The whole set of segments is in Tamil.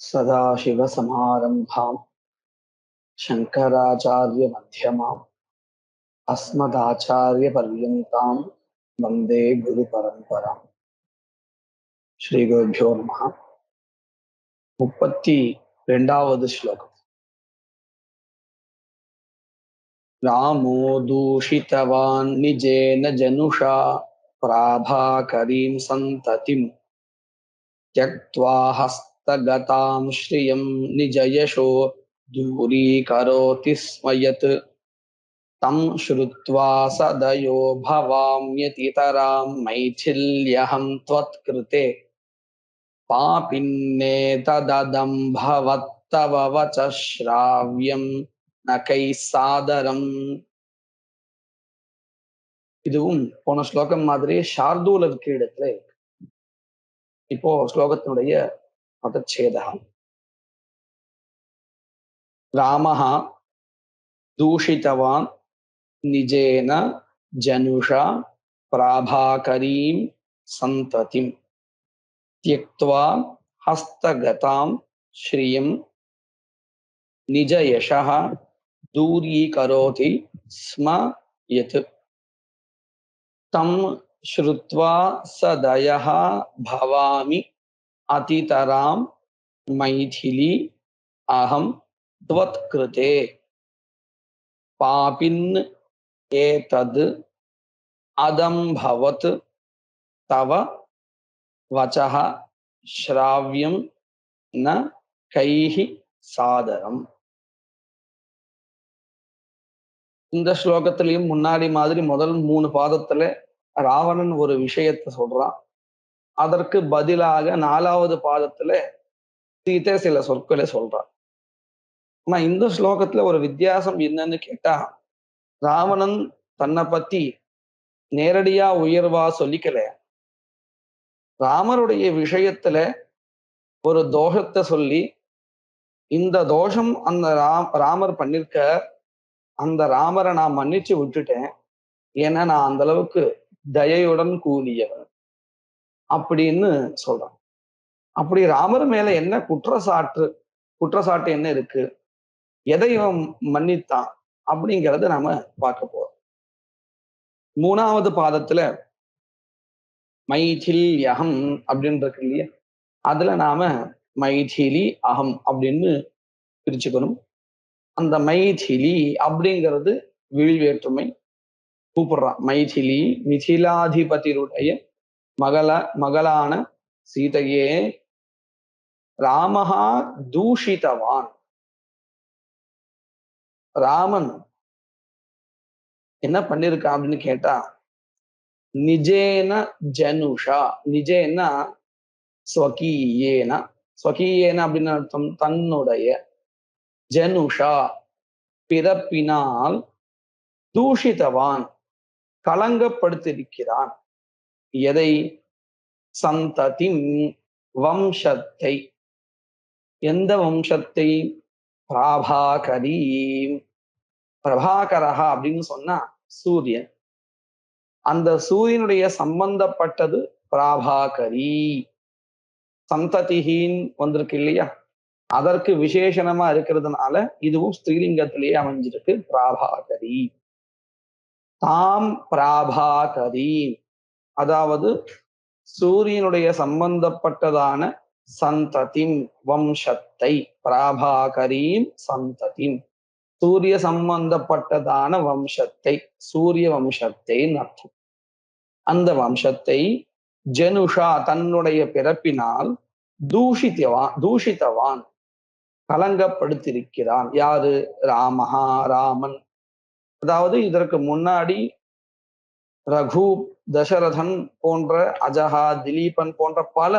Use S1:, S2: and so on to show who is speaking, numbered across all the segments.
S1: सदाशिवसमारम्भां शङ्कराचार्यमध्यमाम् अस्मदाचार्यपर्यन्तां वन्दे गुरुपरम्पराम्. श्रीगुरुभ्यो नमः. 32வது श्लोकम्. रामो दूषितवान् निजेन जनुषा प्राभाकरीं सन्ततिं त्यक्त्वा हस्तगतां श्रियं निजयशो दूरीकरोति स्म यत् तं श्रुत्वा सदयो भवाम्यतितरां मैथिल्यहं त्वत्कृते पापिन्नेतददम्भवत्तव वचः श्राव्यं न कैः सादरम्. இதுவும் போன ஸ்லோகம் மாதிரி ஷார்தூலருக்கு இடத்துல இருக்கு. இப்போ ஸ்லோகத்தினுடைய பதச்சேதகம். ராமஹ தூஷிதவான் நிஜேன ஜனுஷா பிராபாகரீம் சந்ததிம் त्यक्त्वा हस्तगतां श्रियं निजयशः दूरीकरोति स्म यत् तं श्रुत्वा सदयः भवामि अतितरां मैथिली अहं त्वत्कृते पापिन् एतद् अदम्भवत् तव वचः श्राव्यं न कैः सादरम्. இந்த ஸ்லோகத்திலையும் முன்னாடி மாதிரி முதல் 3 பாதத்துல ராவணன் ஒரு விஷயத்தை சொல்றான். அதற்கு பதிலாக 4வது பாதத்துல சீதை சில சொற்களை சொல்றான். ஆனா இந்த ஸ்லோகத்துல ஒரு வித்தியாசம் என்னன்னு கேட்டா, ராவணன் தன்னை பத்தி நேரடியா உயர்வா சொல்லிக்கல. ராமருடைய விஷயத்துல ஒரு தோஷத்தை சொல்லி, இந்த தோஷம் அந்த ராமர் பண்ணிருக்க, அந்த ராமரை நான் மன்னிச்சு விட்டுட்டேன், ஏன்னா நான் அந்த அளவுக்கு தயையுடன் கூடியவன் அப்படின்னு சொல்றான். அப்படி ராமர் மேல என்ன குற்றச்சாட்டு என்ன இருக்கு, எதை இவன் மன்னித்தான் அப்படிங்கிறத நாம பார்க்க போறோம். 3வது பாதத்துல மைதில்யஹம் அப்படின்னு இருக்கு இல்லையா, அதுல நாம மைதிலி அகம் அப்படின்னு பிரிச்சுக்கணும். அந்த மைதிலி அப்படிங்கிறது விழிவேற்றுமை கூப்பிடுறான். மைதிலி மிதிலாதிபதியுடைய மகளான சீதையே ராமஹா தூஷிதவான். ராமன் என்ன பண்ணிருக்கான் அப்படின்னு கேட்டா, நிஜேன ஜனுஷா, நிஜேன ஸ்வகீயேன, ஸ்வகீயேன அப்படின்னு அர்த்தம் தன்னுடைய, ஜனுஷா பிறப்பினால், தூஷிதவான் களங்கப்படுத்திருக்கிறான். எதை? சந்ததி வம்சத்தை. எந்த வம்சத்தை? பிராபாகரி. பிரபாகரஹா அப்படின்னு சொன்னா சூரியன். அந்த சூரியனுடைய சம்பந்தப்பட்டது பிராபாகரி. சந்ததிஹீன் வந்திருக்கு இல்லையா, அதற்கு விசேஷணமா இருக்கிறதுனால இதுவும் ஸ்திரீலிங்கத்திலேயே அமைஞ்சிருக்கு, பிராபாகரி. தாம் பிராபாகரி, அதாவது சூரியனுடைய சம்பந்தப்பட்டதான சந்ததிம் வம்சத்தை, பிராபாகரீம் சந்ததிம், சூரிய சம்பந்தப்பட்டதான வம்சத்தை, சூரிய வம்சத்தை அர்த்தம். அந்த வம்சத்தை ஜனுஷா தன்னுடைய பிறப்பினால் தூஷித்தவான் கலங்கப்படுத்திருக்கிறான். யாரு? ராமஹா, ராமன். அதாவது இதற்கு முன்னாடி ரகு, தசரதன் போன்ற, அஜஹா, திலீபன் போன்ற பல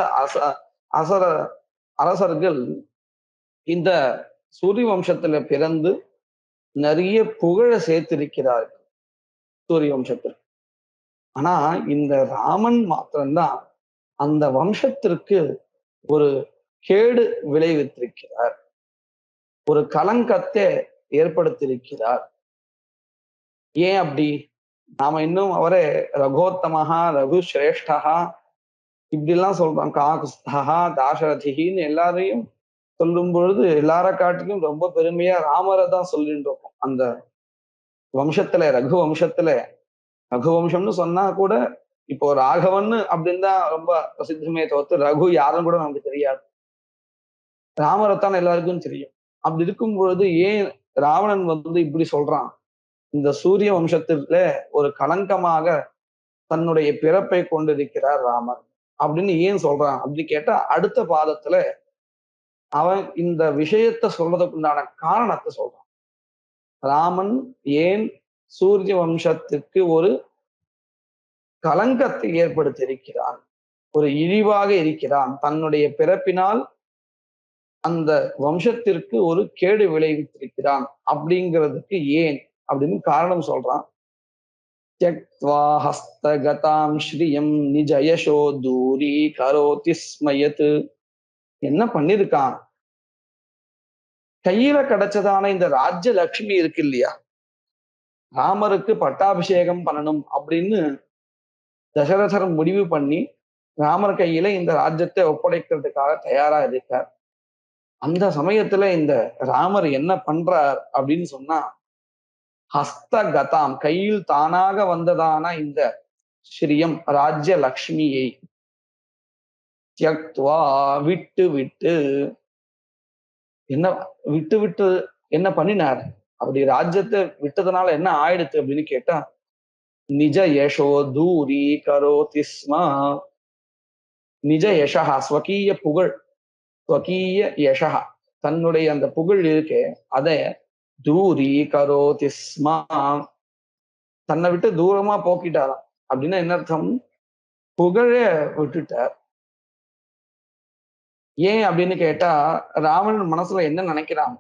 S1: அரசர்கள் இந்த சூரிய வம்சத்துல பிறந்து நிறைய புகழ சேர்த்திருக்கிறார்கள் சூரிய வம்சத்திற்கு. ஆனா இந்த ராமன் மாத்திரம்தான் அந்த வம்சத்திற்கு ஒரு கேடு விளைவித்திருக்கிறார், ஒரு கலங்கத்தை ஏற்படுத்தியிருக்கிறார். ஏன் அப்படி? நாம இன்னும் அவரே ரகோத்தமஹா, ரகு சிரேஷ்டஹா இப்படிலாம் சொல்றோம், காகுஸ்தஹா தாசரதின்னு எல்லாரையும் சொல்லும் பொழுது எல்லார காட்டிலும் ரொம்ப பெருமையா ராமரை தான் சொல்லிட்டு இருக்கோம். அந்த வம்சத்துல ரகுவம்சம்னு சொன்னா கூட இப்போ ராகவன் அப்படின்னு தான் ரொம்ப பிரசித்தமே தவிர்த்து ரகு யாருன்னு கூட நமக்கு தெரியாது. ராமரைத்தான் எல்லாருக்கும் தெரியும். அப்படி இருக்கும் பொழுது ஏன் ராவணன் வந்து இப்படி சொல்றான்? இந்த சூரிய வம்சத்துல ஒரு களங்கமாக தன்னுடைய பிறப்பை கொண்டிருக்கிறார் ராமர் அப்படின்னு ஏன் சொல்றான் அப்படின்னு கேட்டா, அடுத்த பாதத்துல அவன் இந்த விஷயத்த சொல்றதுக்குண்டான காரணத்தை சொல்றான். ராமன் ஏன் சூரிய வம்சத்துக்கு ஒரு களங்கத்தை ஏற்படுத்தி இருக்கிறான், ஒரு இழிவாக இருக்கிறான், தன்னுடைய பிறப்பினால் அந்த வம்சத்திற்கு ஒரு கேடு விளைவித்திருக்கிறான் அப்படிங்கிறதுக்கு ஏன் அப்படின்னு காரணம் சொல்றான். त्यक्त्वा हस्तगतां श्रियं निज यशो दूरीकरोति स्म यत्. என்ன பண்ணிருக்கான்? கையில கிடைச்சதான இந்த ராஜ்ய லட்சுமி இருக்கு இல்லையா, ராமருக்கு பட்டாபிஷேகம் பண்ணணும் அப்படின்னு தசரதர் முடிவு பண்ணி ராமர் கையில இந்த ராஜ்யத்தை ஒப்படைக்கிறதுக்காக தயாரா இருக்கார். அந்த சமயத்துல இந்த ராமர் என்ன பண்றார் அப்படின்னு சொன்னா, ஹஸ்தகதாம் கையில் தானாக வந்ததான இந்த ஸ்ரீயம் ராஜ்ய லக்ஷ்மியை தியக்த்வா விட்டு விட்டு என்ன விட்டு விட்டு என்ன பண்ணினார்? அப்படி ராஜ்யத்தை விட்டதுனால என்ன ஆயிடுத்து அப்படின்னு கேட்டா, நிஜ யசோ தூரி கரோதி ஸ்ம. நிஜ யசஹா ஸ்வகீய புகழ், ஸ்வகீய யசஹா தன்னுடைய அந்த புகழ் இருக்கே அதை தூரி கரோதி ஸ்ம தன்னை விட்டு தூரமா போக்கிட்டாராம். அப்படின்னா என்ன அர்த்தம்? புகழ விட்டுட்டார். ஏன் அப்படின்னு கேட்டா, ராவணன் மனசுல என்ன நினைக்கிறான்?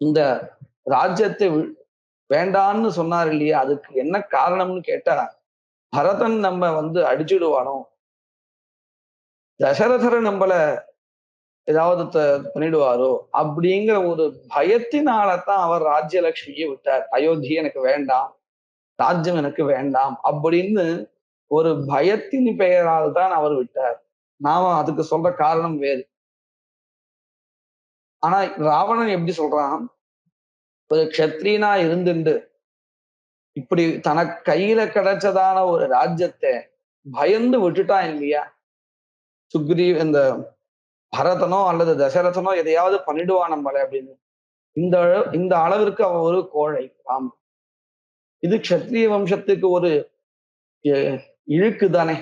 S1: இந்த ராஜ்யத்தை வேண்டான்னு சொன்னார் இல்லையா, அதுக்கு என்ன காரணம்னு கேட்டா, பரதன் நம்ம வந்து அடிச்சுடுவானோ, தசரதரை நம்மள ஏதாவது பண்ணிடுவாரோ அப்படிங்கிற ஒரு பயத்தினாலதான் அவர் ராஜ்யலட்சுமியை விட்டார். அயோத்தி எனக்கு வேண்டாம், ராஜ்யம் எனக்கு வேண்டாம் அப்படின்னு ஒரு பயத்தின் பெயரால் தான் அவர் விட்டார். நாம அதுக்கு சொல்ற காரணம் வேறு. ஆனா ராவணன் எப்படி சொல்றான்? ஒரு க்ஷத்ரியனா இருந்துண்டு இப்படி தனக்கு கையில கிடைச்சதான ஒரு ராஜ்யத்தை பயந்து விட்டுட்டான் இல்லையா, இந்த பரதனோ அல்லது தசரதனோ எதையாவது பண்ணிடுவான் நம்மள அப்படின்னு. இந்த இந்த அளவிற்கு அவன் ஒரு கோழை ராம். இது க்ஷத்ரிய வம்சத்துக்கு ஒரு இழுக்கு தானே,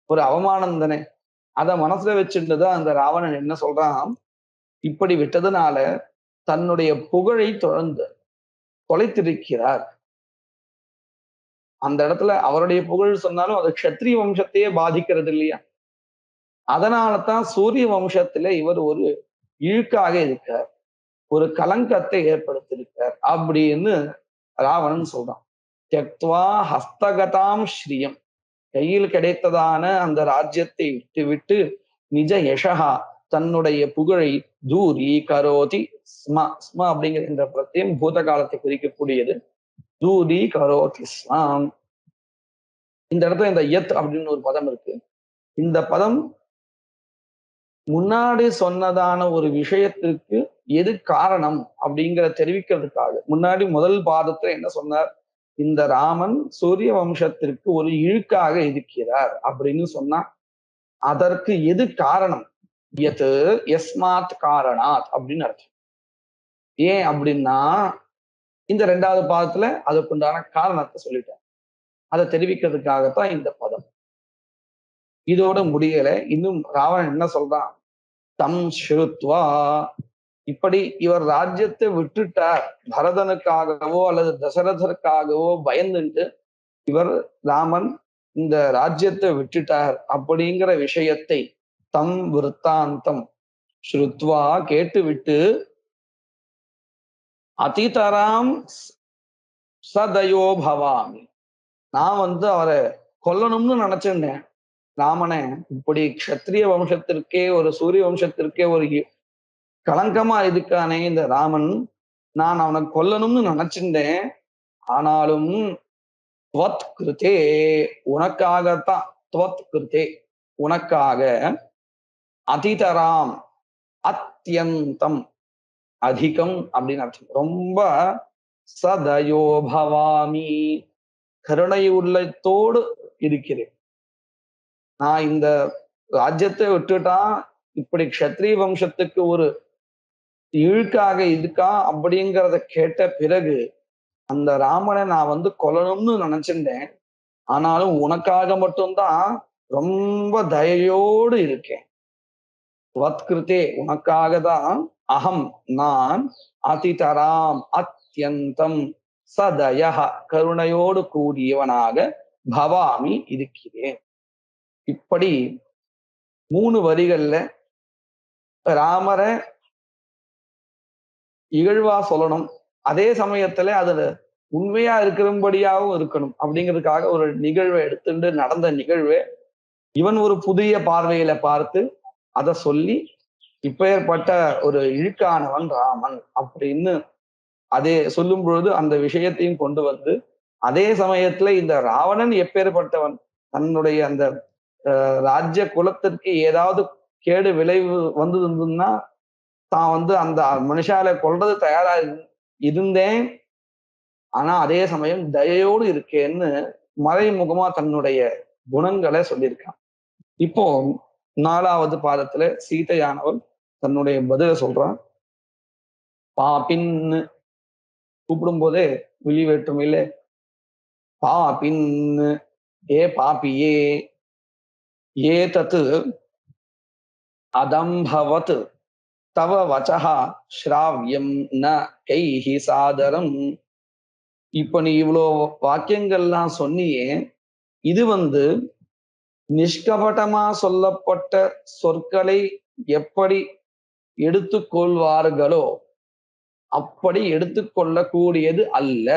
S1: ஒரு அவமானம் தானே. அத மனசுல வச்சுட்டுதான் அந்த ராவணன் என்ன சொல்றான், இப்படி விட்டதுனால தன்னுடைய புகழை தொலைத்திருக்கிறார். அந்த இடத்துல அவருடைய புகழ் சொன்னாலும் அது க்ஷத்ரிய வம்சத்தையே பாதிக்கிறது இல்லையா. அதனாலதான் சூரிய வம்சத்துல இவர் ஒரு இழுக்காக இருக்கார், ஒரு கலங்கத்தை ஏற்படுத்தியிருக்கார் அப்படின்னு ராவணன் சொல்றான். தியக்த்வா ஹஸ்தகதாம் ஸ்ரீயம் கையில் கிடைத்ததான அந்த ராஜ்யத்தை விட்டு விட்டு நிஜ யசஹா தன்னுடைய புகழை தூரி கரோதி ஸ்ம. ஸ்ம அப்படிங்கிற இந்த பிரத்தியம் பூத காலத்தை குறிக்கக்கூடியது. தூரி கரோதி ஸ்மாம். இந்த இடத்துல இந்த யத் அப்படின்னு ஒரு பதம் இருக்கு. இந்த பதம் முன்னாடி சொன்னதான ஒரு விஷயத்திற்கு எது காரணம் அப்படிங்கிற தெரிவிக்கிறதுக்காக, முன்னாடி முதல் பாதத்துல என்ன சொன்னார்? இந்த ராமன் சூரிய வம்சத்திற்கு ஒரு இழுக்காக இருக்கிறார் அப்படின்னு சொன்னா, அதற்கு எது காரணம்? எது எஸ்மாத் காரணாத் அப்படின்னு அர்த்தம். ஏன் அப்படின்னா, இந்த ரெண்டாவது பாதத்துல அதுக்குண்டான காரணத்தை சொல்லிட்டேன். அதை தெரிவிக்கிறதுக்காகத்தான் இந்த பதம். இதோட முடியல. இன்னும் ராவணன் என்ன சொல்றான்? தம் ஸ்ருத்வா, இப்படி இவர் ராஜ்யத்தை விட்டுட்டார் பரதனுக்காகவோ அல்லது தசரதருக்காகவோ பயந்துட்டு இவர் ராமன் இந்த ராஜ்யத்தை விட்டுட்டார் அப்படிங்கிற விஷயத்தை தம் விருத்தாந்தம் ஸ்ருத்வா கேட்டுவிட்டு அதிதராம் சதயோ பவாமி, நான் வந்து அவரை கொல்லணும்னு நினைச்சிருந்தேன். ராமனை இப்படி க்ஷத்ரிய வம்சத்திற்கே ஒரு சூரிய வம்சத்திற்கே ஒரு களங்கமா இருக்கானே இந்த ராமன், நான் அவனை கொல்லணும்னு நினைச்சிருந்தேன். ஆனாலும் துவத் கிருதே உனக்காகத்தான், துவத் கிருதே உனக்காக, அதிதராம் அத்தியந்தம் அதிகம் அப்படின்னு அர்த்தம். ரொம்ப சதயோ பவாமி கருணை உள்ளத்தோடு இருக்கிறேன். நான் இந்த ராஜ்யத்தை விட்டுட்டா இப்படி க்ஷத்ரிய வம்சத்துக்கு ஒரு இழுக்காக இருக்கா அப்படிங்கிறத கேட்ட பிறகு அந்த ராமனை நான் வந்து கொல்லணும்னு நினைச்சிருந்தேன். ஆனாலும் உனக்காக மட்டும்தான் ரொம்ப தயையோடு இருக்கேன். வத்கிருதே உனக்காக தான் அகம் நான் அதிதராம் அத்தியந்தம் சதயஹ கருணையோடு கூடியவனாக பவாமி இருக்கிறேன். இப்படி 3 வரிகள்ல ராமரை இகழ்வா சொல்லணும். அதே சமயத்துல அதுல உண்மையா இருக்கிறபடியாகவும் இருக்கணும் அப்படிங்கிறதுக்காக ஒரு நிகழ்வை எடுத்துட்டு நடந்த நிகழ்வு இவன் ஒரு புதிய பார்வையில பார்த்து அதை சொல்லி இப்பேற்பட்ட ஒரு இழுக்கானவன் ராமன் அப்படின்னு அதே சொல்லும் பொழுது அந்த விஷயத்தையும் கொண்டு வந்து அதே சமயத்துல இந்த ராவணன் எப்பேற்பட்டவன் தன்னுடைய அந்த ராஜ்ய குலத்திற்கு ஏதாவது கேடு விளைவு வந்ததுன்னா தான் வந்து அந்த மனுஷால கொல்றது தயாரா இருந்தேன். ஆனா அதே சமயம் தயையோடு இருக்கேன்னு மறைமுகமா தன்னுடைய குணங்களை சொல்லியிருக்கான். இப்போ 4வது பாதத்துல சீதையானவள் தன்னுடைய பதில சொல்றான். பாப்பின்னு கூப்பிடும் போதே விழி வேற்றுமையில பாப்பின்னு ஏ பாப்பியே ஏ தத்து அதம்பவத் தவ வச்சஹா ஸ்ராவியம் ந கைஹி சாதரம். இப்ப நீ இவ்வளோ வாக்கியங்கள்லாம் சொன்னியே, இது வந்து நிஷ்கபட்டமா சொல்லப்பட்ட சொற்களை எப்படி எடுத்துக்கொள்வார்களோ அப்படி எடுத்துக்கொள்ளக்கூடியது அல்ல.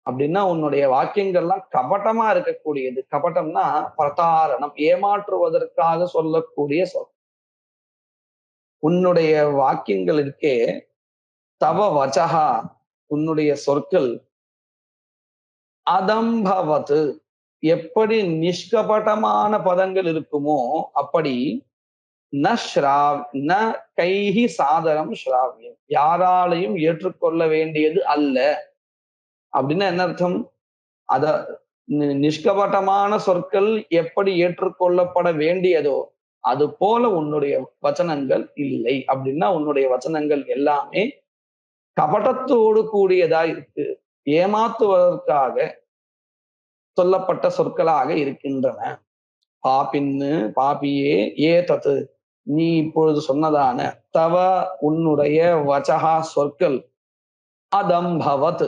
S1: அப்படின்னா உன்னுடைய வாக்கியங்கள்லாம் கபட்டமா இருக்கக்கூடியது. கபட்டம்னா பிரதாரணம், ஏமாற்றுவதற்காக சொல்லக்கூடிய சொல். உன்னுடைய வாக்கியங்கள் இருக்கே, தவ வச்சகா உன்னுடைய சொற்கள் அதம்பவது எப்படி நிஷ்கபட்டமான பதங்கள் இருக்குமோ அப்படி ந கைஹி சாதனம் ஸ்ராவியம் யாராலையும் ஏற்றுக்கொள்ள வேண்டியது அல்ல. அப்படின்னா என்ன அர்த்தம்? அத நிஷ்கபட்டமான சொற்கள் எப்படி ஏற்றுக்கொள்ளப்பட வேண்டியதோ அது போல உன்னுடைய வச்சனங்கள் இல்லை. அப்படின்னா உன்னுடைய வச்சனங்கள் எல்லாமே கபடத்தோடு கூடியதா இருக்கு, ஏமாத்துவதற்காக சொல்லப்பட்ட சொற்களாக இருக்கின்றன. பாப்பின்னு பாப்பியே ஏ தத்து நீ இப்பொழுது சொன்னதான தவ உன்னுடைய வச்சகா சொற்கள் அதம்பவத்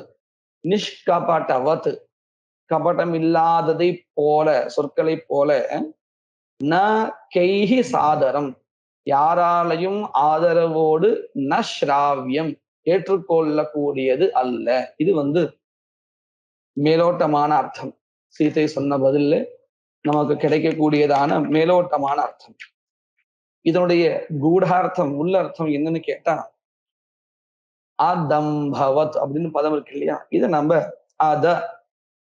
S1: நிஷ்கபட்டவத் கபடம் இல்லாததை போல சொற்களை போல ந கைஹி சாதரம் யாராலையும் ஆதரவோடு ந ஸ்ராவியம் ஏற்றுக்கொள்ளக்கூடியது அல்ல. இது வந்து மேலோட்டமான அர்த்தம். சீதை சொன்ன பதில்ல நமக்கு கிடைக்கக்கூடியதான மேலோட்டமான அர்த்தம். இதனுடைய கூடார்த்தம் உள்ள அர்த்தம் என்னன்னு கேட்டா அதம்பவத் அப்படின்னு பதம் இருக்கு இல்லையா, இதை நம்ம அத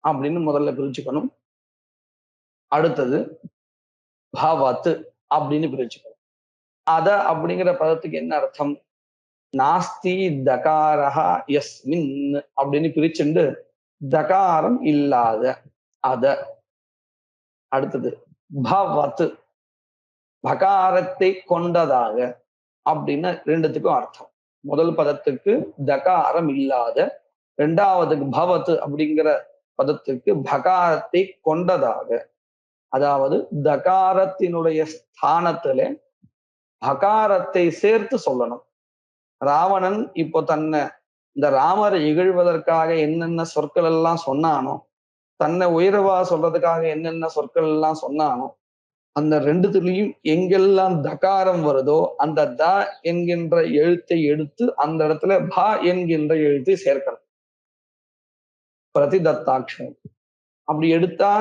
S1: அப்படின்னு முதல்ல பிரிச்சுக்கணும். அடுத்தது பவத் அப்படின்னு பிரிச்சுக்கணும். அத அப்படிங்கிற பதத்துக்கு என்ன அர்த்தம்? நாஸ்தி தகாரஹா யஸ்மின் அப்படின்னு பிரிச்சுண்டு தகாரம் இல்லாத அத. அடுத்தது பவத் பகாரத்தை கொண்டதாக அப்படின்னு ரெண்டுத்துக்கும் அர்த்தம். முதல் பதத்துக்கு தகாரம் இல்லாத, இரண்டாவதுக்கு பவத் அப்படிங்கிற பதத்துக்கு பகாரத்தை கொண்டதாக. அதாவது தகாரத்தினுடைய ஸ்தானத்துல பகாரத்தை சேர்த்து சொல்லணும். ராவணன் இப்போ தன்னை இந்த ராமரை இகழ்வதற்காக என்னென்ன சொற்கள் எல்லாம் சொன்னானோ, தன்னை உயர்வா சொல்றதுக்காக என்னென்ன சொற்கள் எல்லாம் சொன்னானோ, அந்த ரெண்டுத்துலயும் எங்கெல்லாம் தகாரம் வருதோ அந்த த என்கின்ற எழுத்தை எடுத்து அந்த இடத்துல ப என்கின்ற எழுத்தை சேர்க்கணும். பிரதிதத்தாட்சம். அப்படி எடுத்தா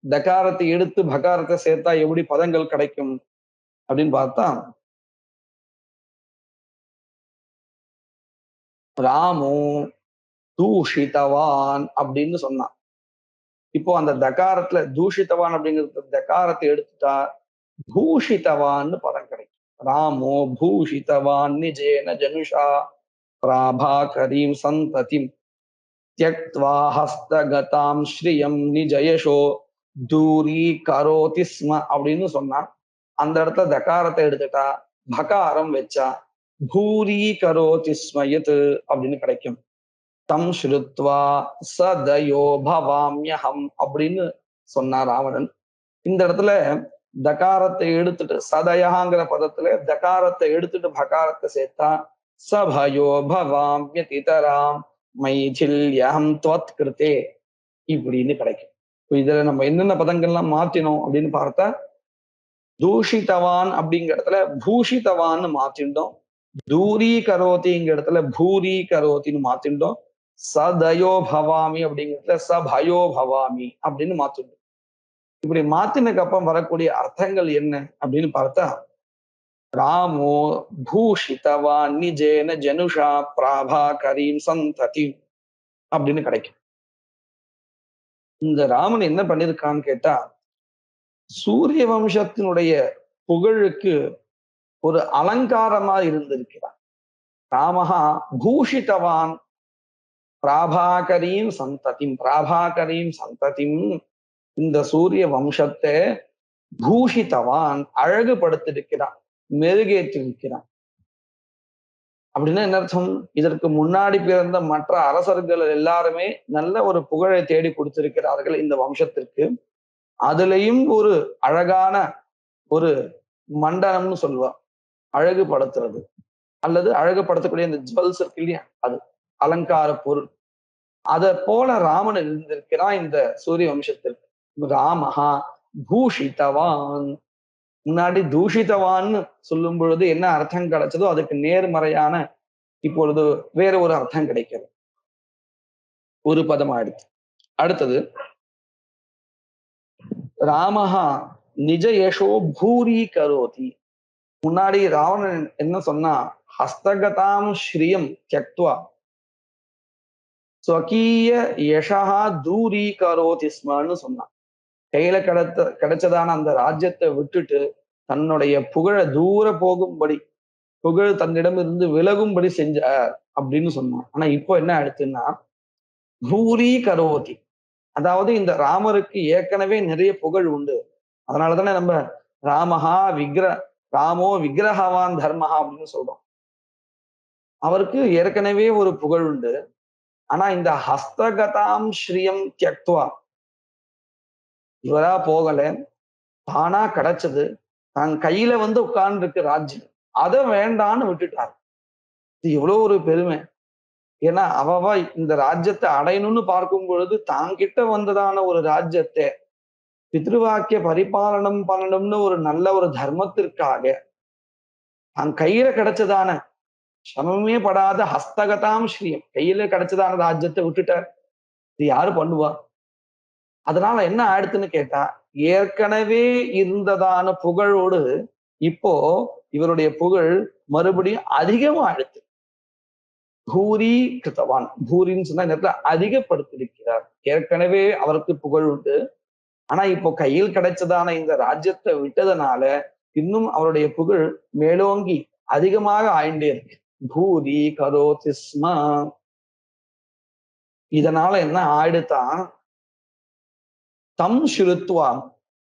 S1: தகாரத்தை எடுத்து பகாரத்தை சேர்த்தா எப்படி பதங்கள் கிடைக்கும் அப்படின்னு பார்த்தா, ராமோ தூஷிதவான் அப்படின்னு சொன்னான். இப்போ அந்த தகாரத்துல தூஷித்தவான் அப்படிங்கிறது தகாரத்தை எடுத்துட்டா பூஷித்தவான்னு பதம் கிடைக்கும். ராமோ பூஷிதவான் நிஜேன ஜனுஷா பிராபாகரீம் சந்ததிம் தியக்த்வா ஹஸ்தகதாம் ஸ்ரீயம் நிஜயசோ தூரி கரோதி ஸ்ம அப்படின்னு சொன்னா அந்த இடத்துல தகாரத்தை எடுத்துட்டா பகாரம் வச்சா பூரி கரோதி ஸ்மயத் அப்படின்னு கிடைக்கும். தம் ஸ்ருத்வா சதயோ பவாம்யஹம் அப்படின்னு சொன்னார் ராவணன். இந்த இடத்துல தகாரத்தை எடுத்துட்டு சதயகாங்கிற பதத்துல தகாரத்தை எடுத்துட்டு பகாரத்தை சேர்த்தா சபயோ பவாம்ய திதராம் மைதில்யம் துவத் கிருத்தே இப்படின்னு கிடைக்கும். இதுல நம்ம என்னென்ன பதங்கள்லாம் மாத்தினோம் அப்படின்னு பார்த்தா தூஷிதவான் அப்படிங்கிற இடத்துல பூஷிதவான்னு மாத்திட்டோம். தூரி கரோதிங்கிற இடத்துல பூரி கரோத்தின்னு மாத்திட்டோம். சதயோ பவாமி அப்படிங்கிறதுல சபயோ பவாமி அப்படின்னு மாத்திட்டோம். இப்படி மாத்தினதுக்கு அப்புறம் வரக்கூடிய அர்த்தங்கள் என்ன அப்படின்னு பார்த்தா ராமோ பூஷிதவான் நிஜேன ஜனுஷா பிராபாகரீம் சந்ததி அப்படின்னு கிடைக்கும். இந்த ராமன் என்ன பண்ணிருக்கான்னு கேட்டா சூரிய வம்சத்தினுடைய புகழுக்கு ஒரு அலங்காரமா இருந்திருக்கிறான். ராமஹா பூஷிதவான் பிராபாகரீம் சந்ததிம் இந்த சூரிய வம்சத்தை பூஷிதவான் அழகுபடுத்திருக்கிறான், மெருகேற்றிருக்கிறான். அப்படின்னா என்ன அர்த்தம்? இதற்கு முன்னாடி பிறந்த மற்ற அரசர்கள் எல்லாருமே நல்ல ஒரு புகழை தேடி கொடுத்திருக்கிறார்கள் இந்த வம்சத்திற்கு. அதுலயும் ஒரு அழகான ஒரு மண்டலம்னு சொல்லுவா, அழகுபடுத்துறது அல்லது அழகுபடுத்தக்கூடிய இந்த ஜுவல்ஸ் இருக்கு இல்லையா, அது அலங்கார பொருள். அத போல ராமன் இருந்திருக்கிறான் இந்த சூரிய வம்சத்திற்கு. ராமஹா பூஷிதவான், முன்னாடி தூஷிதவான்னு சொல்லும் பொழுது என்ன அர்த்தம் கிடைச்சதோ அதுக்கு நேர்மறையான இப்பொழுது வேற ஒரு அர்த்தம் கிடைக்கிறது. ஒரு பதம் ஆயிடுச்சு. அடுத்தது ராமஹா நிஜ யசோ பூரி கரோதி. முன்னாடி ராவணன் என்ன சொன்னா, ஹஸ்தகதாம் ஸ்ரீயம் தியக்த்வா ஸ்வகீய யசா தூரி கரோதி ஸ்மன்னு சொன்னான். கையில கிடைச்சதான அந்த ராஜ்யத்தை விட்டுட்டு தன்னுடைய புகழ தூர போகும்படி, புகழ் தன்னிடம் இருந்து விலகும்படி செஞ்ச அப்படின்னு சொன்னான். ஆனா இப்போ என்ன ஆயிடுச்சுன்னா பூரி கரோதி, அதாவது இந்த ராமருக்கு ஏற்கனவே நிறைய புகழ் உண்டு. அதனாலதானே நம்ம ராமோ விக்கிரகவான் தர்மஹா அப்படின்னு சொல்றோம். அவருக்கு ஏற்கனவே ஒரு புகழ் உண்டு. ஆனா இந்த ஹஸ்தகதாம் ஸ்ரீயம் தியக்த்வா, இவரா போகல, தானா கிடைச்சது, தன் கையில வந்து உட்கார்ந்து இருக்கு ராஜ்யம், அதை வேண்டான்னு விட்டுட்டார். இது எவ்வளவு ஒரு பெருமை. ஏன்னா அவ இந்த ராஜ்யத்தை அடையணும்னு பார்க்கும் பொழுது தாங்கிட்ட வந்ததான ஒரு ராஜ்யத்தை பித்ருவாக்கிய பரிபாலனம் பண்ணணும்னு ஒரு நல்ல ஒரு தர்மத்திற்காக தன் கையில கிடைச்சதான சமமே படாத ஹஸ்தகதாம் ஸ்ரீயம், கையில கிடைச்சதான ராஜ்யத்தை விட்டுட்டார். இது யாரு பண்ணுவா? அதனால என்ன ஆயிடுத்துன்னு கேட்டா ஏற்கனவே இருந்ததான புகழோடு இப்போ இவருடைய புகழ் மறுபடியும் அதிகமா ஆயிடுத்து. பூரி கிருத்தவான், பூரின்னு சொன்னா இந்த இடத்துல அதிகப்படுத்திருக்கிறார். ஏற்கனவே அவருக்கு புகழ் உண்டு. ஆனா இப்போ கையில் கிடைச்சதான இந்த ராஜ்யத்தை விட்டதுனால இன்னும் அவருடைய புகழ் மேலோங்கி அதிகமாக ஆயிண்டே இருக்கு. பூரி கரோதி ஸ்ம. இதனால என்ன ஆயிடுத்தான், தம் ஸ்ருத்வா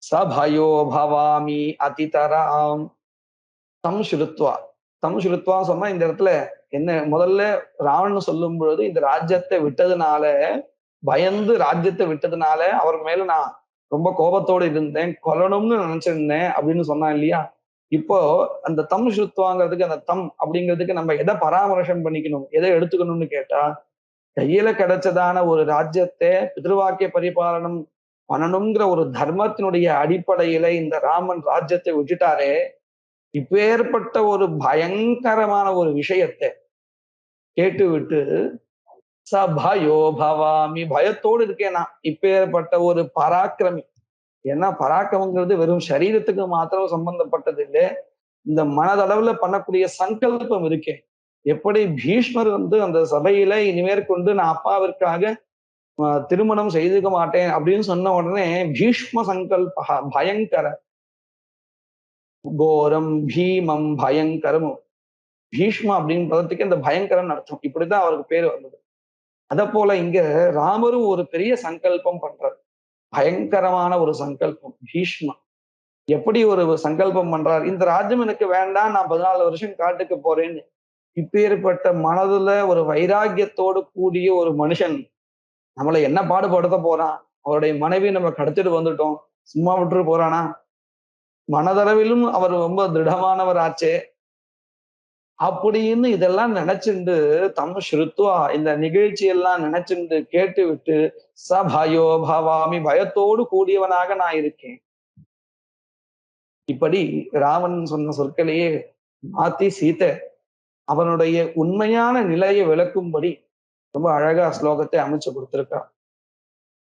S1: சபயோ பவாமி அதிதராம். தம் ஸ்ருத்வா சொன்னா இந்த இடத்துல என்ன, முதல்ல ராவணன் சொல்லும் பொழுது இந்த ராஜ்யத்தை விட்டதுனால, பயந்து ராஜ்யத்தை விட்டதுனால அவர் மேல நான் ரொம்ப கோபத்தோடு இருந்தேன், கொல்லணும்னு நினைச்சிருந்தேன் அப்படின்னு சொன்னான் இல்லையா. இப்போ அந்த தம் ஸ்ருத்வாங்கிறதுக்கு, அந்த தம் அப்படிங்கிறதுக்கு நம்ம எதை பராமர்சம் பண்ணிக்கணும், எதை எடுத்துக்கணும்னு கேட்டா, கையில கிடைச்சதான ஒரு ராஜ்யத்தை பித்ருவாக்கிய பரிபாலனம் பண்ணணுங்கிற ஒரு தர்மத்தினுடைய அடிப்படையில இந்த ராமன் ராஜ்யத்தை விட்டுட்டாரே, இப்பேற்பட்ட ஒரு பயங்கரமான ஒரு விஷயத்தை கேட்டு விட்டு சபயோ பவாமி, பயத்தோடு இருக்கேன் நான், இப்பேற்பட்ட ஒரு பராக்கிரமி. ஏன்னா பராக்கிரமங்கிறது வெறும் சரீரத்துக்கு மாத்திரம் சம்பந்தப்பட்டது இல்லை, இந்த மனதளவுல பண்ணக்கூடிய சங்கல்பம் இருக்கேன். எப்படி பீஷ்மர் வந்து அந்த சபையில இனிமேற்கொண்டு நான் அப்பாவிற்காக திருமணம் செய்துக்க மாட்டேன் அப்படின்னு சொன்ன உடனே பீஷ்ம சங்கல்ப பயங்கர, கோரம் பீமம் பயங்கரம். பீஷ்மா அப்படின்னு பதத்துக்கு இந்த பயங்கரம் அர்த்தம். இப்படிதான் அவருக்கு பேரு வந்தது. அத போல இங்க ராமரும் ஒரு பெரிய சங்கல்பம் பண்றார். பயங்கரமான ஒரு சங்கல்பம். பீஷ்மா எப்படி ஒரு சங்கல்பம் பண்றார், இந்த ராஜ்யம் எனக்கு வேண்டாம், நான் 14 வருஷம் காட்டுக்கு போறேன்னு. இப்பேற்பட்ட மனதுல ஒரு வைராக்கியத்தோடு கூடிய ஒரு மனுஷன் நம்மளை என்ன பாடுபடுத்த போறான், அவருடைய மனைவி நம்ம கடத்திட்டு வந்துட்டோம், சும்மா விட்டுட்டு போறானா? மனதளவிலும் அவர் ரொம்ப திருடமானவர் ஆச்சே. அப்படின்னு இதெல்லாம் நினைச்சுண்டு தம் ஸ்ருத்வா, இந்த நிகழ்ச்சி எல்லாம் நினைச்சுண்டு கேட்டு விட்டு சபயோ பவாமி, பயத்தோடு கூடியவனாக நான் இருக்கேன். இப்படி ராவணன் சொன்ன சொற்களையே மாத்தி சீதை அவனுடைய உண்மையான நிலையை விளக்கும்படி ரொம்ப அழகா ஸ்லோகத்தை அமைச்சு கொடுத்திருக்கா.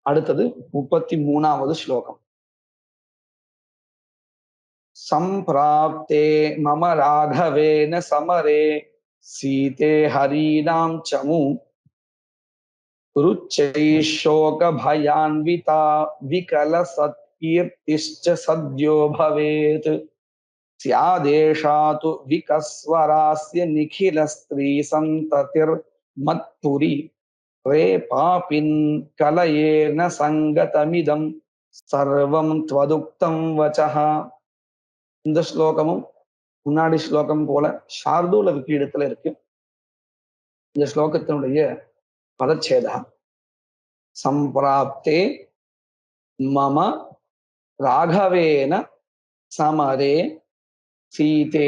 S1: அடுத்தது 33வது ஸ்லோகம். சம்பிராப்தே மம ராகவேன சமரே சீதே ஹரீனாம் சமு ருச்சைஷோக பயான்விதா விகல சத்கீர்த்திஷ்ச சத்யோ பவேத் ஸ்யாதேஷா து விகஸ்வராஸ்ய நிகில ஸ்திரீ சந்ததிர் மத்புரி ரே பாபின் கலயேன சங்கதமிதம் சர்வம் த்வதுக்தம் வசஹ. இந்த ஸ்லோகமும் முன்னாடி ஸ்லோகம் போல சார்தூல விக்கிடத்துல இருக்கு. இந்த ஸ்லோகத்தினுடைய பதச்சேதா சம்பிராப்தே மம ராகவேன சமரே சீதே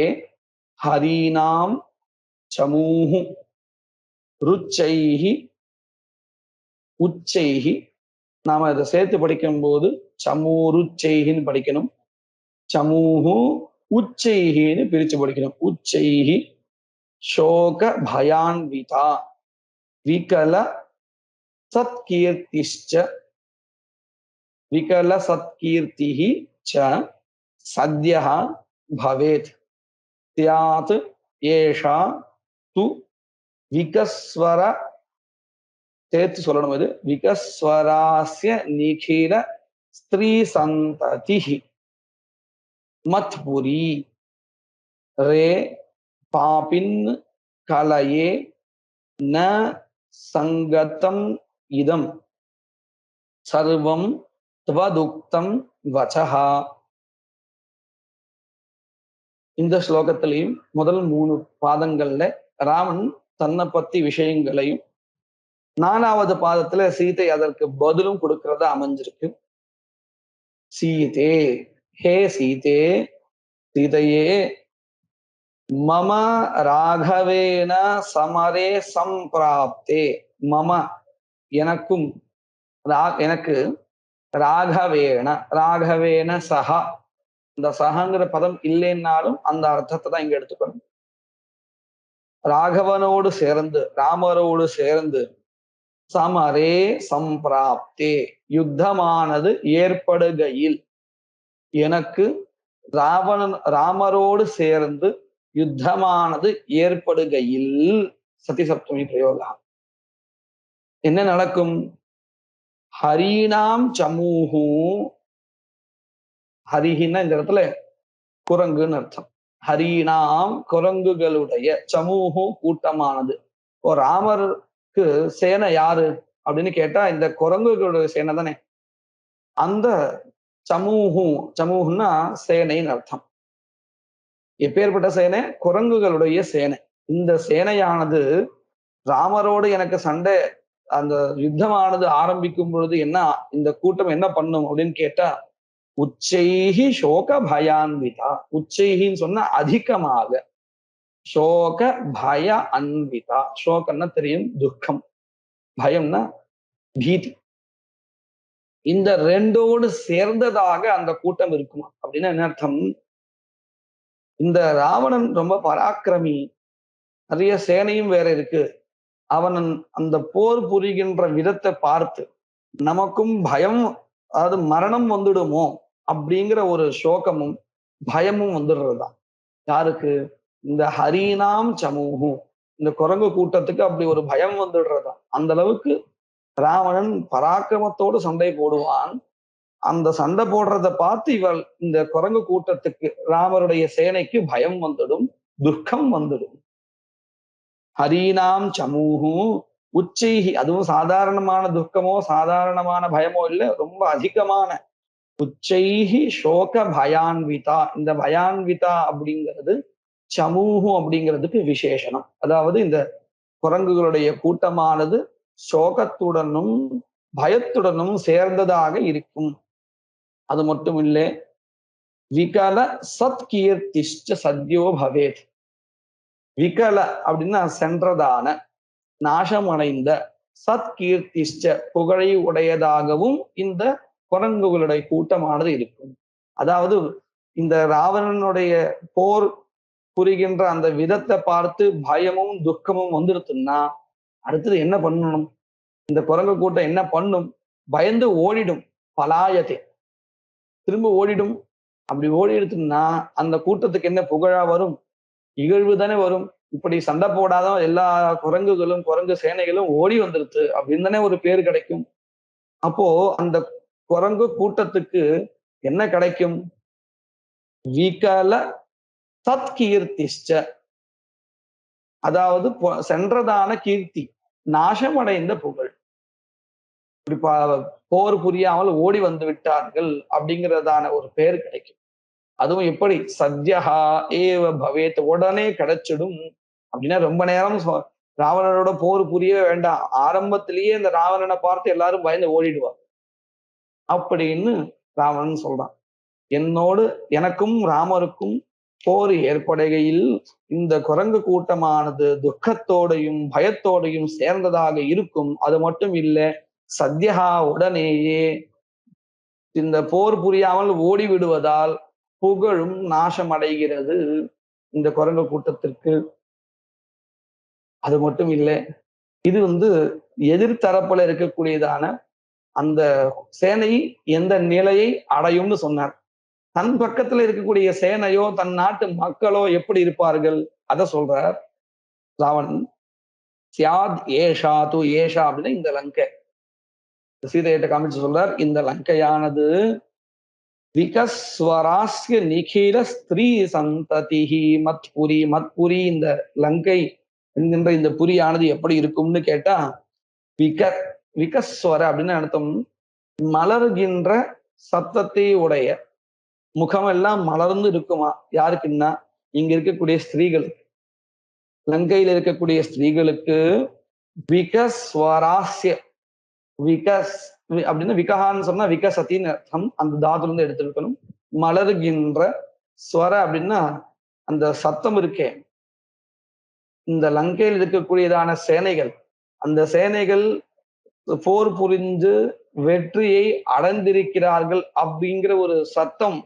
S1: ஹரீனாம் சமூஹு ருச்சைஹி உச்சைஹி. நாம இதை சேர்த்து படிக்கும் போது சமூருச்சைஹின்னு படிக்கணும், சமூஹு உச்சைஹின்னு பிரிச்சு படிக்கணும். உச்சைஹி சோக பயான்விதா விகல சத்கீர்த்திஷ்ச விகல சத்கீர்த்திஹி ச சத்யஹ பவேத் ஸ்யாத் ஏஷா து விகஸ்வர, சேர்த்து சொல்லணும், இது விகஸ்வராஸ்ய நிகில ஸ்திரீ சந்ததிஹி மத்புரி ரே பாபின் கலயே ந சங்கதம் இதம் சர்வம் த்வதுக்தம் வசஹா. இந்த ஸ்லோகத்திலையும் முதல் 3 பாதங்கள்ல ராமன் தன்னை பத்தி விஷயங்களையும், 4வது பாதத்துல சீதை அதற்கு பதிலும் கொடுக்கிறதா அமைஞ்சிருக்கு. சீதே, ஹே சீதே, சீதையே, மம ராகவேன சமரே சம்பிராப்தே, மம எனக்கும், எனக்கு ராகவேன, ராகவேன சஹா, இந்த சஹங்கிற பதம் இல்லைன்னாலும் அந்த அர்த்தத்தை தான் இங்க எடுத்துக்கணும். ராகவனோடு சேர்ந்து, ராமரோடு சேர்ந்து, சமரே சம்பிராப்தே யுத்தமானது ஏற்படுகையில், எனக்கு ராமரோடு சேர்ந்து யுத்தமானது ஏற்படுகையில், சதி சப்தமி பிரயோகம் என்ன நடக்கும்? ஹரீனாம் சமூஹு, ஹரிஹின்னா இந்த இடத்துல குரங்குன்னு அர்த்தம். ஹரீனாம் குரங்குகளுடைய, சமூஹு கூட்டமானது. இப்போ ராமருக்கு சேனை யாரு அப்படின்னு கேட்டா இந்த குரங்குகளுடைய சேனை தானே. அந்த சமூஹு, சமூஹுன்னா சேனைன்னு அர்த்தம். எப்பேற்பட்ட சேனை? குரங்குகளுடைய சேனை. இந்த சேனையானது ராமரோடு எனக்கு சண்டை, அந்த யுத்தமானது ஆரம்பிக்கும் பொழுது என்ன, இந்த கூட்டம் என்ன பண்ணும் அப்படின்னு கேட்டா, உச்சைஹி சோக பயான்விதா, உச்சைஹின்னு சொன்னா அதிகமாக, சோக பய அன்விதா, சோகம்னா தெரியும் துக்கம், பயம்னா பீதி, இந்த ரெண்டோடு சேர்ந்ததாக அந்த கூட்டம் இருக்குமா அப்படின்னா என்ன அர்த்தம்? இந்த ராவணன் ரொம்ப பராக்கிரமி, நிறைய சேனையும் வேற இருக்கு. அவன் அந்த போர் புரிகின்ற விதத்தை பார்த்து நமக்கும் பயம், அதாவது மரணம் வந்துடுமோ அப்படிங்கிற ஒரு சோகமும் பயமும் வந்துடுறதுதான். யாருக்கு? இந்த ஹரீனாம் சமூஹு, இந்த குரங்கு கூட்டத்துக்கு அப்படி ஒரு பயம் வந்துடுறதா. அந்த அளவுக்கு ராவணன் பராக்கிரமத்தோடு சண்டை போடுவான். அந்த சண்டை போடுறத பார்த்து இந்த குரங்கு கூட்டத்துக்கு ராமருடைய சேனைக்கு பயம் வந்துடும், துர்க்கம் வந்துடும். ஹரீனாம் சமூஹு உச்சைஹி, அதுவும் சாதாரணமான துக்கமோ சாதாரணமான பயமோ இல்ல, ரொம்ப அதிகமான உச்சைஹி சோக பயான்விதா. இந்த பயான்விதா அப்படிங்கிறது சமூஹு அப்படிங்கிறதுக்கு விசேஷனம். அதாவது இந்த குரங்குகளுடைய கூட்டமானது சோகத்துடனும் பயத்துடனும் சேர்ந்ததாக இருக்கும். அது மட்டும் இல்லை, விகல சத்கீர்த்திஷ்ட சத்யோ பவேத். விகல அப்படின்னா சென்றதான, நாசமடைந்த, சத்கீர்த்திஷ்ட புகழை உடையதாகவும் இந்த குரங்குகளுடைய கூட்டமானது இருக்கும். அதாவது இந்த ராவணனுடைய போர் புரிகின்ற அந்த விதத்தை பார்த்து பயமும் துக்கமும் வந்துருச்சுன்னா அடுத்தது என்ன பண்ணணும்? இந்த குரங்கு கூட்டம் என்ன பண்ணும்? பயந்து ஓடிடும். பலாயத்தை, திரும்ப ஓடிடும். அப்படி ஓடிடுச்சுன்னா அந்த கூட்டத்துக்கு என்ன புகழா வரும்? இகழ்வு தானே வரும். இப்படி சண்டை போடாத எல்லா குரங்குகளும் குரங்கு சேனைகளும் ஓடி வந்துருச்சு அப்படின்னு தானே ஒரு பேர் கிடைக்கும். அப்போ அந்த குரங்கு கூட்டத்துக்கு என்ன கிடைக்கும்? விகல சத்கீர்த்திஷ்ட, அதாவது சென்றதான கீர்த்தி, நாசமடைந்த புகழ். இப்படி போர் புரியாமல் ஓடி வந்து விட்டார்கள் அப்படிங்கிறதான ஒரு பெயர் கிடைக்கும். அதுவும் எப்படி? சத்யஹா ஏவ பவேத், உடனே கிடைச்சிடும். அப்படின்னா ரொம்ப நேரம் ராவணனோட போர் புரியவே வேண்டாம், ஆரம்பத்திலேயே இந்த ராவணனை பார்த்து எல்லாரும் பயந்து ஓடிடுவார் அப்படின்னு ராவணன் சொல்றான். என்னோடு எனக்கும் ராமருக்கும் போர் ஏற்படுகையில் இந்த குரங்கு கூட்டமானது துக்கத்தோடையும் பயத்தோடையும் சேர்ந்ததாக இருக்கும். அது மட்டும் இல்ல, சத்யஹா உடனேயே இந்த போர் புரியாமல் ஓடி விடுவதால் புகழும் நாசம் அடைகிறது இந்த குரங்கு கூட்டத்திற்கு. அது மட்டும் இல்லை, இது எதிர்த்தரப்புல இருக்கக்கூடியதான அந்த சேனை எந்த நிலையை அடையும்னு சொன்னார். தன் பக்கத்துல இருக்கக்கூடிய சேனையோ தன் நாட்டு மக்களோ எப்படி இருப்பார்கள் அத சொல்றார் ராவணன். சியாத் ஏஷா து ஏஷா அப்படின்னா இந்த லங்கை. சீதையிட்ட காமிச்சு சொல்றார், இந்த லங்கையானது விகஸ்வராஸ்ய நிகில ஸ்திரீ சந்ததிஹி மத்புரி. மத்புரி, இந்த லங்கை என்கின்ற இந்த புரியானது எப்படி இருக்கும்னு கேட்டா, விக விகஸ்வர அப்படின்னு அர்த்தம், மலர்கின்ற சத்தத்தை உடைய, முகமெல்லாம் மலர்ந்து இருக்குமா. யாருக்குன்னா இங்க இருக்கக்கூடிய ஸ்திரீகளுக்கு, லங்கையில் இருக்கக்கூடிய ஸ்திரீகளுக்கு விகஸ்வராஸ்ய, விகஸ் அப்படின்னா விகஹான்னு சொன்னா விகசத்தின்னு அர்த்தம், அந்த தாத்துல இருந்து எடுத்திருக்கணும். மலர்கின்ற, ஸ்வர அப்படின்னா அந்த சத்தம் இருக்கே. இந்த லங்கையில் இருக்கக்கூடியதான சேனைகள், அந்த சேனைகள் போர் புரிந்து வெற்றியை அடைந்திருக்கிறார்கள் அப்படிங்கிற ஒரு சத்தம்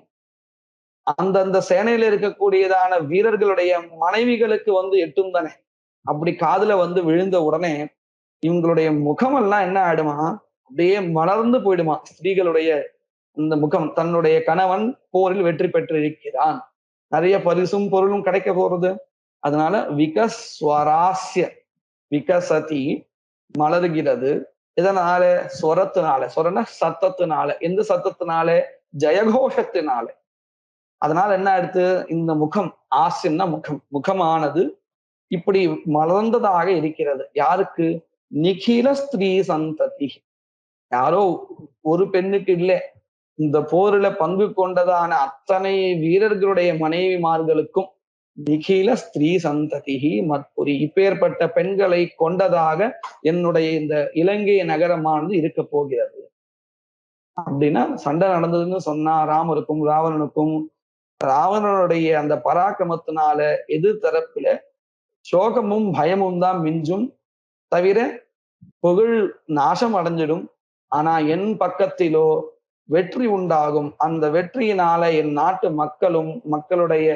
S1: அந்தந்த சேனையில இருக்கக்கூடியதான வீரர்களுடைய மனைவிகளுக்கு எட்டும் தானே. அப்படி காதுல விழுந்த உடனே இவங்களுடைய முகமெல்லாம் என்ன ஆயிடுமா, அப்படியே மலர்ந்து போயிடுமா. ஸ்திரீகளுடைய இந்த முகம், தன்னுடைய கணவன் போரில் வெற்றி பெற்றிருக்கிறான், நிறைய பரிசும் பொருளும் கிடைக்க போறது. அதனால விகஸ்வராஸ்ய, விகசதி மலர்கிறது. இதனால ஸ்வரத்தினால, ஸ்வரன சத்தத்தினால, எந்த சத்தத்தினால? ஜெயகோஷத்தினால. அதனால என்ன அடுத்து? இந்த முகம், ஆசியம்னா முகம், முகமானது இப்படி மலர்ந்ததாக இருக்கிறது. யாருக்கு? நிகில ஸ்திரீ சந்ததி. யாரோ ஒரு பெண்ணுக்கு இல்லை, இந்த போரில பங்கு கொண்டதான அத்தனை வீரர்களுடைய மனைவிமார்களுக்கும் நிகில ஸ்திரீ சந்ததிஹி மத்புரி, இப்பேற்பட்ட பெண்களை கொண்டதாக என்னுடைய இந்த இலங்கை நகரமானது இருக்க போகிறது. அப்படின்னா சண்டை நடந்ததுன்னு சொன்னா ராமருக்கும் ராவணனுக்கும், ராவணனுடைய அந்த பராக்கிரமத்தினால எதிர்த்தரப்புல சோகமும் பயமும் தான் மிஞ்சும், தவிர புகழ் நாசம் அடைஞ்சிடும். ஆனா என் பக்கத்திலோ வெற்றி உண்டாகும். அந்த வெற்றியினால என் நாட்டு மக்களும் மக்களுடைய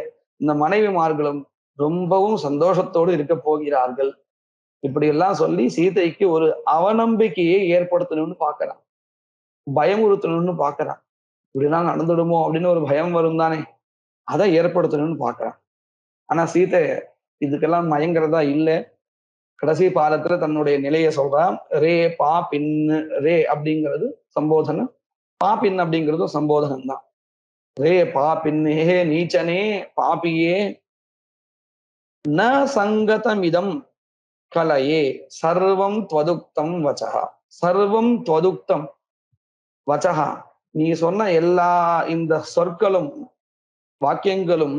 S1: இந்த மனைவிமார்களும் ரொம்பவும் சந்தோஷத்தோடு இருக்க போகிறார்கள். இப்படி எல்லாம் சொல்லி சீதைக்கு ஒரு அவநம்பிக்கையை ஏற்படுத்தணும்னு பாக்குறான், பயமுறுத்தணும்னு பாக்குறான். இப்படிலாம் நடந்துடுமோ அப்படின்னு ஒரு பயம் வரும் தானே, அதை ஏற்படுத்தணும்னு பாக்குறான். ஆனா சீதை இதுக்கெல்லாம் மயங்கிறதா இல்லை. கடைசி பாலத்துல தன்னுடைய நிலையை சொல்றான். ரே பா பின்னு, ரே அப்படிங்கிறது சம்போதனை, பாப்பின் அப்படிங்கிறதும் சம்போதனம் தான். ரே பாப்பின்னே, நீச்சனே, பாப்பியே, ந சங்கதம் இதம் கலயே, சர்வம் துவதுக்தம் வச்சகா. சர்வம் துவதுக்தம் வச்சகா. நீ சொன்ன எல்லா இந்த சொற்களும் வாக்கியங்களும்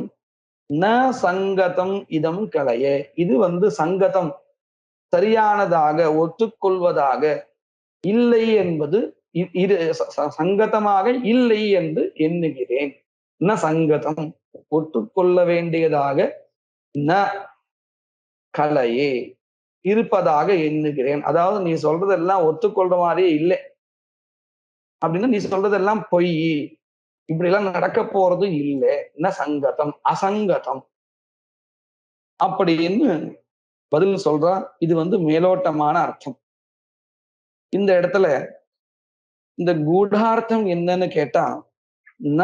S1: ந சங்கதம் இதம் கலயே, இது சங்கதம் சரியானதாக ஒத்துக்கொள்வதாக இல்லை என்பது இது சங்கதமாக இல்லை என்று எண்ணுகிறேன். ந சங்கதம் ஒத்துக்கொள்ள வேண்டியதாக ந கலையே இருப்பதாக எண்ணுகிறேன். அதாவது நீ சொல்றதெல்லாம் ஒத்துக்கொள்ற மாதிரியே இல்லை அப்படின்னா நீ சொல்றதெல்லாம் பொய், இப்படி எல்லாம் நடக்க போறது இல்லை. ந சங்கதம் அசங்கதம் அப்படின்னு பதில் சொல்றா. இது மேலோட்டமான அர்த்தம். இந்த இடத்துல இந்த கூடார்த்தம் என்னன்னு கேட்டா, ந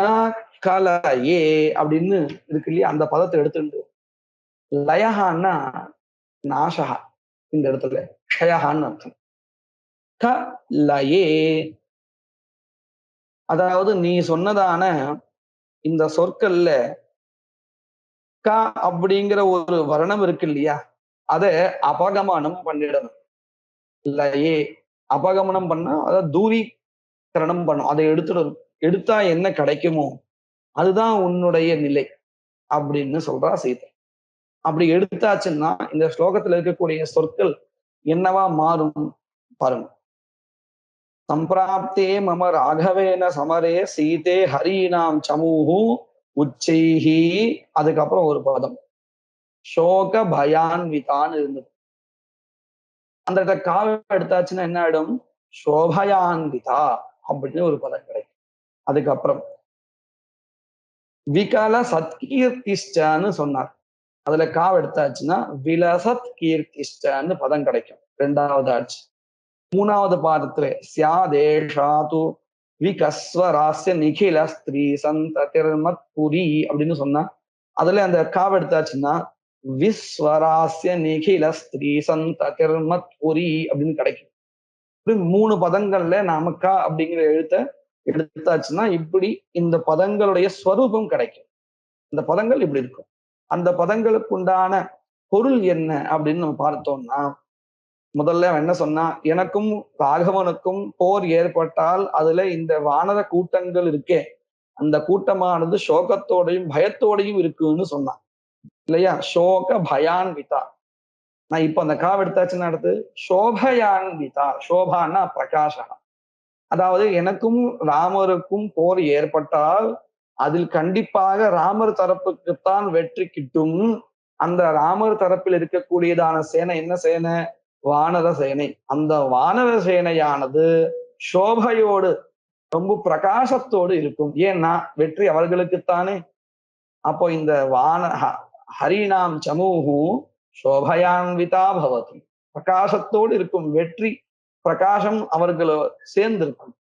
S1: கலயே அப்படின்னு இருக்கு இல்லையா, அந்த பதத்தை எடுத்துட்டு லயஹான்னா நாசகா, இந்த இடத்துல க்ஷயஹான்னு அர்த்தம். க லயே, அதாவது நீ சொன்னதான இந்த சொற்கள்ல க அப்படிங்கிற ஒரு வர்ணம் இருக்கு இல்லையா, அதை அபகமனம் பண்ணிடணும். லயே அபகமனம் பண்ணா அதை தூரீகரணம் பண்ணும், அதை எடுத்துடணும். எடுத்தா என்ன கிடைக்குமோ அதுதான் உன்னுடைய நிலை அப்படின்னு சொல்றா சீதை. அப்படி எடுத்தாச்சுன்னா இந்த ஸ்லோகத்துல இருக்கக்கூடிய சொற்கள் என்னவா மாறும் பாருங்க. சம்பிராப்தே மம ராகவேன சமரே சீதே ஹரீனாம் சமூஹு உச்சைஹி, அதுக்கப்புறம் ஒரு பதம் சோக பயான்விதான்னு இருந்தது. அந்த காவை எடுத்தாச்சுன்னா என்ன ஆயிடும், சோபயான்விதா அப்படின்னு ஒரு பதம் கிடைக்கும். அதுக்கப்புறம் விகல சத்கீர்த்திஷ்டன்னு சொன்னார். அதுல காவ் எடுத்தாச்சுன்னா விலசத் கீர்த்திஷ்டன்னு பதம் கிடைக்கும், ரெண்டாவது ஆட்சி. மூணாவது பாதத்துல சியாதேஷாது விகஸ்வராஸ்ய நிகில ஸ்திரீ சந்ததிர்மத் புரி அப்படின்னு சொன்னா அதுல அந்த காவ் எடுத்தாச்சுன்னா விஸ்வராஸ்ய நிகில ஸ்திரீ சந்ததிர்மத் புரி அப்படின்னு கிடைக்கும். இப்படி மூணு பதங்கள்ல நமக்கா அப்படிங்கிற எழுத்த எடுத்தாச்சுன்னா இப்படி இந்த பதங்களுடைய ஸ்வரூபம் கிடைக்கும். இந்த பதங்கள் இப்படி இருக்கும். அந்த பதங்களுக்கு உண்டான பொருள் என்ன அப்படின்னு நம்ம பார்த்தோம்னா, முதல்ல அவன் என்ன சொன்னா, எனக்கும் ராகவனுக்கும் போர் ஏற்பட்டால் அதுல இந்த வானர கூட்டங்கள் இருக்கே, அந்த கூட்டமானது சோகத்தோடையும் பயத்தோடையும் இருக்குன்னு சொன்னான் இல்லையா. சோக பயான்விதா. நான் இப்ப அந்த காவ் எடுத்தாச்சுன்னா அடுத்து சோபயான்விதா. சோபான்னா பிரகாஷா. அதாவது எனக்கும் ராமருக்கும் போர் ஏற்பட்டால் அதில் கண்டிப்பாக ராமர் தரப்புக்குத்தான் வெற்றி கிட்டும். அந்த ராமர் தரப்பில் இருக்கக்கூடியதான சேனை என்ன சேனை, வானர சேனை. அந்த வானர சேனையானது சோபையோடு ரொம்ப பிரகாசத்தோடு இருக்கும். ஏன்னா வெற்றி அவர்களுக்குத்தானே. அப்போ இந்த ஹரிணாம் சமூஹு சோபயான்விதா பவதி, பிரகாசத்தோடு இருக்கும். வெற்றி பிரகாசம் அவர்கள சேர்ந்து இருக்கும்,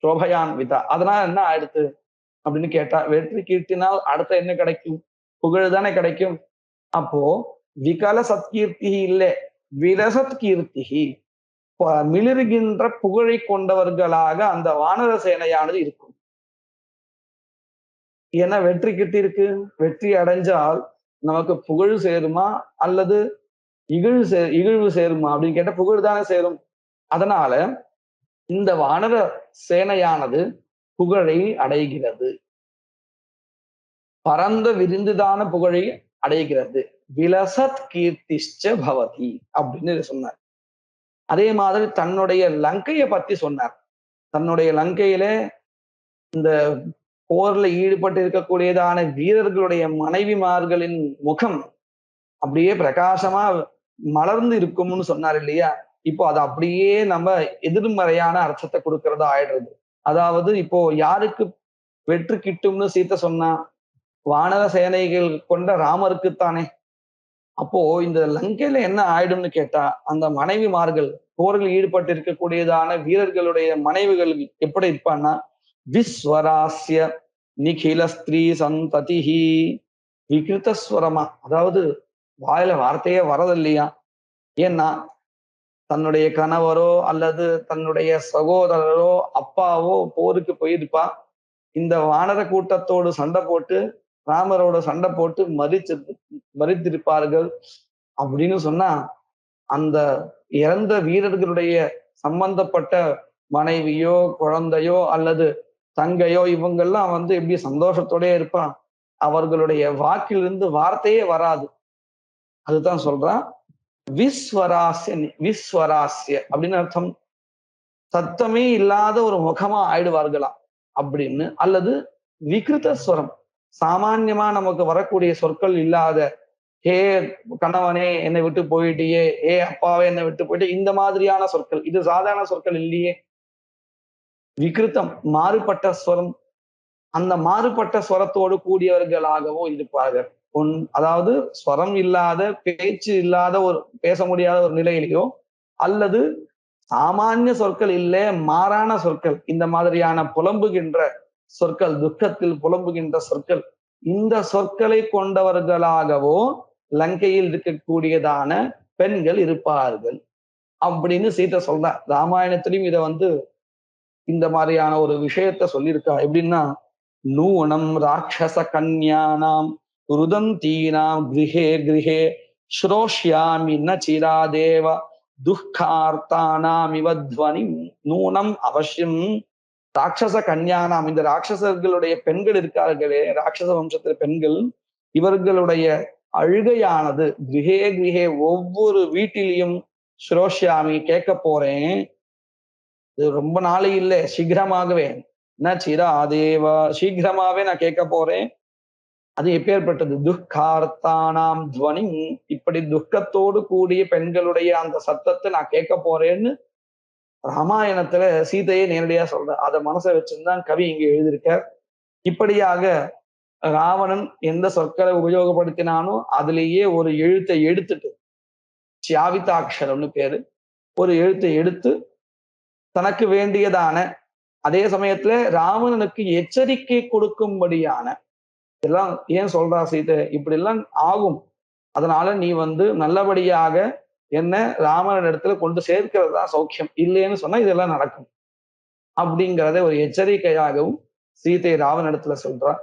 S1: சோபயான்விதா. அதனால என்ன ஆயிடுத்து அப்படின்னு கேட்டா, வெற்றி கீர்த்தினால் அடுத்த என்ன கிடைக்கும், புகழ் தானே கிடைக்கும். அப்போ விகல சத்கீர்த்தி இல்லை, விரசத் கீர்த்தி, மிளிர்கின்ற புகழை கொண்டவர்களாக அந்த வானர சேனையானது இருக்கும். ஏன்னா வெற்றி கிட்டி இருக்கு. வெற்றி அடைஞ்சால் நமக்கு புகழ் சேருமா அல்லது இகழ்வு சேருமா அப்படின்னு கேட்டா புகழ் தானே சேரும். அதனால இந்த வானர சேனையானது புகழை அடைகிறது, பரந்த விரிந்துதான புகழை அடைகிறது. விலசத் கீர்த்திஷ்ச பவதி அப்படின்னு சொன்னார். அதே மாதிரி தன்னுடைய லங்கையை பத்தி சொன்னார். தன்னுடைய லங்கையில இந்த போர்ல ஈடுபட்டு இருக்கக்கூடியதான வீரர்களுடைய மனைவிமார்களின் முகம் அப்படியே பிரகாசமா மலர்ந்து இருக்கும்னு சொன்னார் இல்லையா. இப்போ அது அப்படியே நம்ம எதிர்மறையான அர்த்தத்தை கொடுக்கறதா ஆயிடுறது. அதாவது இப்போ யாருக்கு வெற்றி கிட்டும்னு சீத்தை சொன்னா, வானர சேனைகள் கொண்ட ராமருக்குத்தானே. அப்போ இந்த லங்கையில என்ன ஆயிடும்னு கேட்டா, அந்த மனைவிமார்கள் போரில் ஈடுபட்டு இருக்கக்கூடியதான வீரர்களுடைய மனைவிகள் எப்படி இருப்பான்னா, விஸ்வராஸ்ய நிகில ஸ்திரீ சந்ததிஹி, விகிருத்தஸ்வரமா, அதாவது வாயில வார்த்தையே வரது இல்லையா. ஏன்னா தன்னுடைய கணவரோ அல்லது தன்னுடைய சகோதரரோ அப்பாவோ போருக்கு போயிருப்பா. இந்த வானர கூட்டத்தோடு சண்டை போட்டு ராமரோட சண்டை போட்டு மறித்திருப்பார்கள் அப்படின்னு சொன்னா அந்த இறந்த வீரர்களுடைய சம்பந்தப்பட்ட மனைவியோ குழந்தையோ அல்லது தங்கையோ இவங்கெல்லாம் எப்படி சந்தோஷத்தோடயே இருப்பான். அவர்களுடைய வாக்கிலிருந்து வார்த்தையே வராது. அதுதான் சொல்றான் விஸ்வராசிய அப்படின்னு அர்த்தம். சத்தமே இல்லாத ஒரு முகமா ஆயிடுவார்களாம் அப்படின்னு. அல்லது விகிருத ஸ்வரம், சாமான்யமா நமக்கு வரக்கூடிய சொற்கள் இல்லாத ஹே கணவனே என்னை விட்டு போயிட்டியே, ஹே அப்பாவே என்னை விட்டு போயிட்டு, இந்த மாதிரியான சொற்கள். இது சாதாரண சொற்கள் இல்லையே. விகிருத்தம், மாறுபட்ட ஸ்வரம். அந்த மாறுபட்ட ஸ்வரத்தோடு கூடியவர்களாகவும் இருப்பார்கள். அதாவது ஸ்வரம் இல்லாத, பேச்சு இல்லாத, ஒரு பேச முடியாத ஒரு நிலையிலையோ அல்லது சாமானிய சொற்கள் இல்லை, மாறான சொற்கள், இந்த மாதிரியான புலம்புகின்ற சொற்கள், துக்கத்தில் புலம்புகின்ற சொற்கள், இந்த சொற்களை கொண்டவர்களாகவோ லங்கையில் இருக்கக்கூடியதான பெண்கள் இருப்பார்கள் அப்படின்னு சீதை சொல்ற. ராமாயணத்திலையும் இதை இந்த மாதிரியான ஒரு விஷயத்த சொல்லியிருக்கா. எப்படின்னா, நூனம் ராட்சச கன்யானாம் ருதந்தீனாம் கிரகே கிரகே ஸ்ரோஷ்யாமி ந சிராதேவ துக்கார்த்தானாம் இவத்வனி. நூனம் அவசியம் ராட்சச கன்யானாம், இந்த ராட்சசர்களுடைய பெண்கள் இருக்கார்களே, ராட்சச வம்சத்தில பெண்கள், இவர்களுடைய அழுகையானது கிரகே கிரகே ஒவ்வொரு வீட்டிலையும் ஸ்ரோஷ்யாமி கேட்க போறேன். இது ரொம்ப நாளை இல்லை, சீக்கிரமாகவே. ந சிராதேவ சீக்கிரமாவே நான் கேட்க போறேன். அது எப்பேற்பட்டது? துக்கார்த்தானாம் துவனி, இப்படி துக்கத்தோடு கூடிய பெண்களுடைய அந்த சத்தத்தை நான் கேட்க போறேன்னு ராமாயணத்துல சீதையை நேரடியா சொல்ற. அதை மனசை வச்சுதான் கவி இங்க எழுதியிருக்க. இப்படியாக ராவணன் எந்த சொற்களை உபயோகப்படுத்தினானோ அதுலேயே ஒரு எழுத்தை எடுத்துட்டு, சியாவிதாட்சரம்னு பேரு, ஒரு எழுத்தை எடுத்து தனக்கு வேண்டியதான, அதே சமயத்துல ராவணனுக்கு எச்சரிக்கை கொடுக்கும்படியான, இதெல்லாம் ஏன் சொல்றா சீதை, இப்படி எல்லாம் ஆகும், அதனால நீ நல்லபடியாக என்ன ராமன் இடத்துல கொண்டு சேர்க்கிறது தான் சௌக்கியம், இல்லைன்னு சொன்னா இதெல்லாம் நடக்கும் அப்படிங்கிறத ஒரு எச்சரிக்கையாகவும் சீதை ராவன் இடத்துல சொல்றா.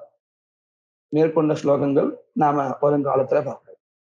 S1: மேற்கொண்ட ஸ்லோகங்கள் நாம வருங்காலத்துல பார்ப்போம்.